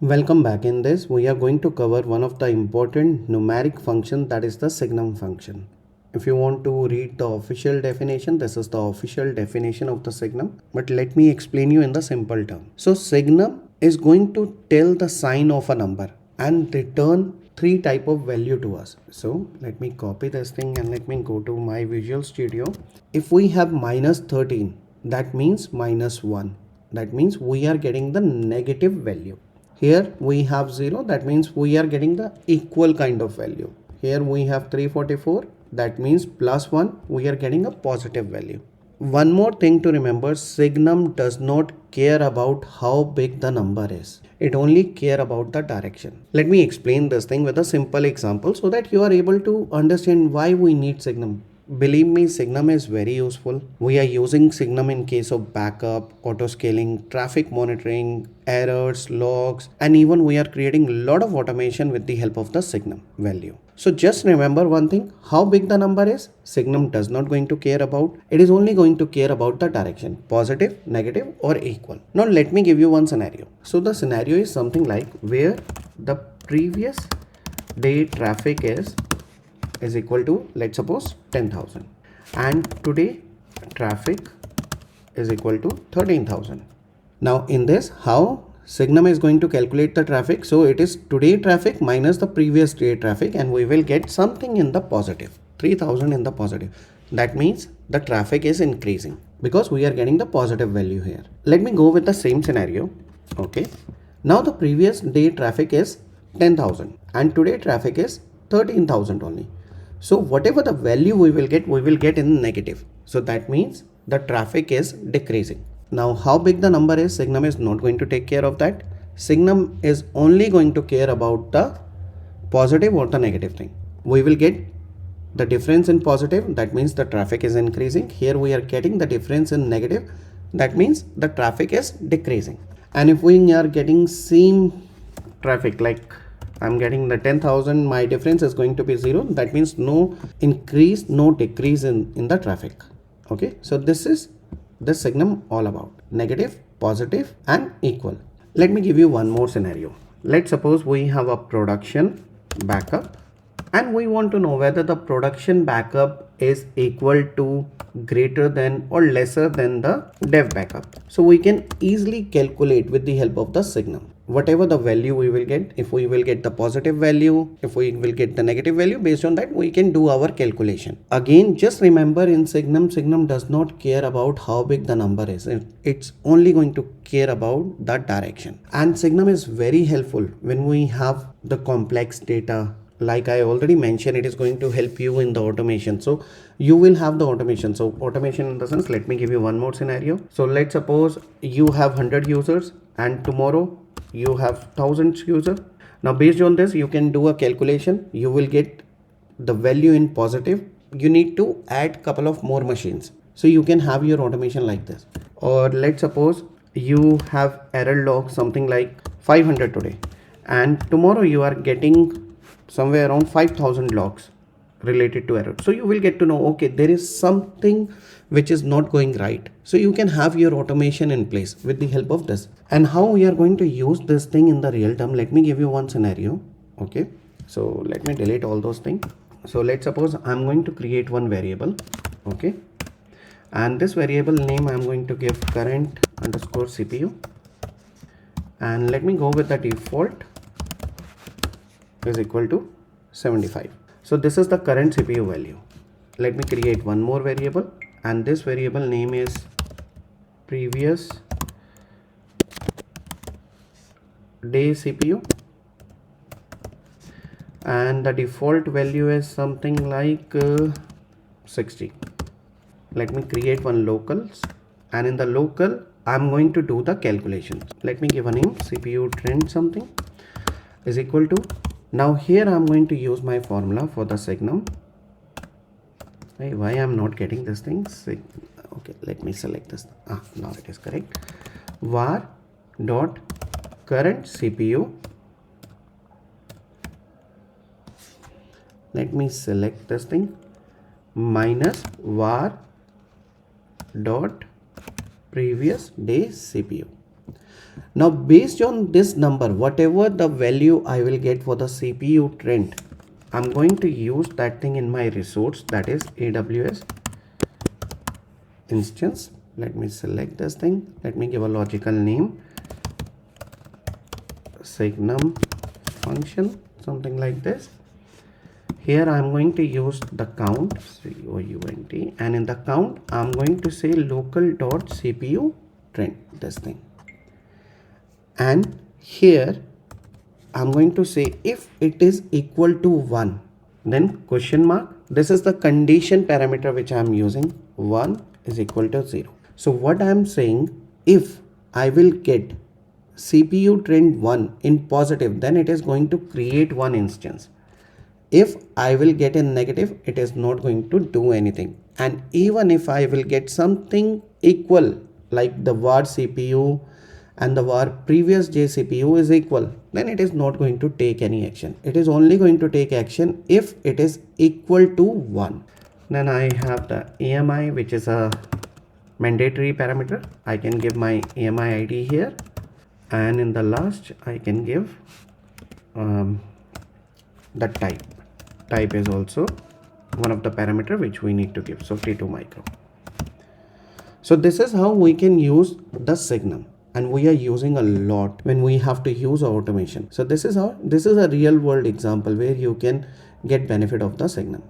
Welcome back. In this, we are going to cover one of the important numeric function, that is the signum function. If you want to read the official definition, this is the official definition of the signum. But let me explain you in the simple term. So signum is going to tell the sign of a number and return three type of value to us. So let me copy this thing and let me go to my Visual Studio. If we have minus 13, that means minus 1. That means we are getting the negative value. Here we have 0, that means we are getting the equal kind of value. Here we have 344, that means plus 1, we are getting a positive value. One more thing to remember, signum does not care about how big the number is. It only care about the direction. Let me explain this thing with a simple example so that you are able to understand why we need signum. Believe me, Signum is very useful. We are using Signum in case of backup, auto scaling, traffic monitoring, errors, logs, and even we are creating a lot of automation with the help of the Signum value. So just remember one thing, how big the number is, Signum does not going to care about. It is only going to care about the direction, positive, negative, or equal. Now let me give you one scenario. So the scenario is something like where the previous day traffic is equal to, let's suppose, 10,000, and today traffic is equal to 13,000. Now in this, how Signum is going to calculate the traffic? So it is today traffic minus the previous day traffic, and we will get something in the positive, 3,000 in the positive. That means the traffic is increasing because we are getting the positive value here. Let me go with the same scenario. Okay, now the previous day traffic is 10,000 and today traffic is 13,000 only. So whatever the value we will get in negative. So that means the traffic is decreasing. Now how big the number is, Signum is not going to take care of that. Signum is only going to care about the positive or the negative thing. We will get the difference in positive, that means the traffic is increasing. Here we are getting the difference in negative, that means the traffic is decreasing. And if we are getting same traffic, like I'm getting the 10,000, my difference is going to be 0. That means no increase, no decrease in the traffic. Okay, so this is the Signum all about, negative, positive, and equal. Let me give you one more scenario. Let's suppose we have a production backup and we want to know whether the production backup is equal to, greater than, or lesser than the dev backup. So we can easily calculate with the help of the Signum whatever the value we will get. If we will get the positive value, if we will get the negative value, based on that we can do our calculation. Again, just remember, in Signum does not care about how big the number is. It's only going to care about the direction. And Signum is very helpful when we have the complex data. Like I already mentioned, it is going to help you in the automation. So you will have the automation. So automation in the sense, let me give you one more scenario. So let's suppose you have 100 users and tomorrow you have 1000 users. Now based on this, you can do a calculation. You will get the value in positive. You need to add couple of more machines. So you can have your automation like this. Or let's suppose you have error log something like 500 today, and tomorrow you are getting somewhere around 5,000 logs related to error. So you will get to know, okay, there is something which is not going right. So you can have your automation in place with the help of this. And how we are going to use this thing in the real term, let me give you one scenario. Okay, so let me delete all those things. So let's suppose I'm going to create one variable. Okay, and this variable name I'm going to give current underscore CPU, and let me go with the default is equal to 75. So this is the current CPU value. Let me create one more variable, and this variable name is previous day CPU, and the default value is something like 60. Let me create one locals, and in the local I'm going to do the calculations. Let me give a name, CPU trend something is equal to. Now here I'm going to use my formula for the Signum. Hey, why I'm not getting this thing? Okay, let me select this. Now it is correct. var dot current CPU. Let me select this thing, minus var dot previous day CPU. Now based on this number, whatever the value I will get for the CPU trend, I'm going to use that thing in my resource, that is AWS instance. Let me select this thing. Let me give a logical name, Signum function, something like this. Here I'm going to use the count, COUNT, and in the count I'm going to say local.cpu trend, this thing. And here I'm going to say if it is equal to 1, then question mark. This is the condition parameter which I'm using. 1 is equal to 0. So what I'm saying, if I will get CPU trend 1 in positive, then it is going to create one instance. If I will get in negative, it is not going to do anything. And even if I will get something equal, like the var CPU and the var previous J CPU is equal, then it is not going to take any action. It is only going to take action if it is equal to 1. Then I have the AMI, which is a mandatory parameter. I can give my AMI ID here, and in the last I can give the type is also one of the parameter which we need to give, so T2 micro. So this is how we can use the Signum, and we are using a lot when we have to use automation. So this is a real world example where you can get benefit of the Signum.